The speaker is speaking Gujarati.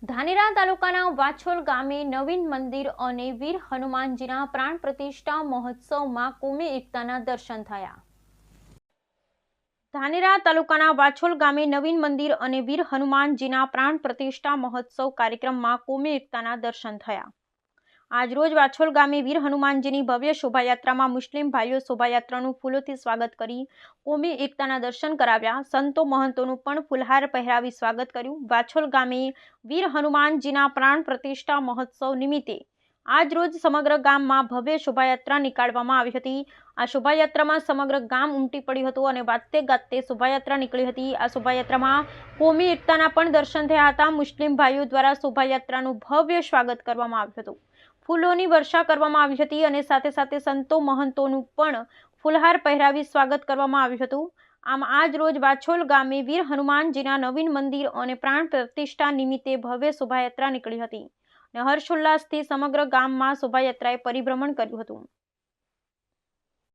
ધાનેરા તાલુકાના વાછોલ ગામે નવીન મંદિર અને વીર હનુમાનજીના પ્રાણ પ્રતિષ્ઠા મહોત્સવમાં કોમી એકતાના દર્શન થયા। ધાનેરા તાલુકાના વાછોલ ગામે નવીન મંદિર અને વીર હનુમાનજીના પ્રાણ પ્રતિષ્ઠા મહોત્સવ કાર્યક્રમમાં કોમી એકતાના દર્શન થયા। આજરોજ વાછોલ ગામે વીર હનુમાનજીની ભવ્ય શોભાયાત્રામાં મુસ્લિમ ભાઈઓ શોભાયાત્રાનું ફૂલોથી સ્વાગત કરી કોમી એકતાના દર્શન કરાવ્યા। સંતો મહંતોનું પણ ફૂલહાર પહેરાવી સ્વાગત કર્યું। વાછોલ ગામે વીર હનુમાનજીના પ્રાણ પ્રતિષ્ઠા મહોત્સવ નિમિત્તે આજરોજ સમગ્ર ગામમાં ભવ્ય શોભાયાત્રા નીકાળવામાં આવી હતી। આ શોભાયાત્રામાં સમગ્ર ગામ ઉમટી પડ્યું હતું અને વાજતે ગાજતે શોભાયાત્રા નીકળી હતી। આ શોભાયાત્રામાં કોમી એકતાના પણ દર્શન થયા હતા। મુસ્લિમ ભાઈઓ દ્વારા શોભાયાત્રાનું ભવ્ય સ્વાગત કરવામાં આવ્યું હતું। ફૂલોની વર્ષા કરવામાં આવી હતી અને સાથે સાથે સંતો મહંતોનું પણ ફૂલહાર પહેરાવી સ્વાગત કરવામાં આવ્યું હતું। આમ આજ રોજ વાછોલ ગામે વીર હનુમાનજીના નવીન મંદિર અને પ્રાણ પ્રતિષ્ઠા નિમિત્તે ભવ્ય શોભાયાત્રા નીકળી હતી અને હર્ષોલ્લાસથી સમગ્ર ગામમાં શોભાયાત્રાએ પરિભ્રમણ કર્યું હતું।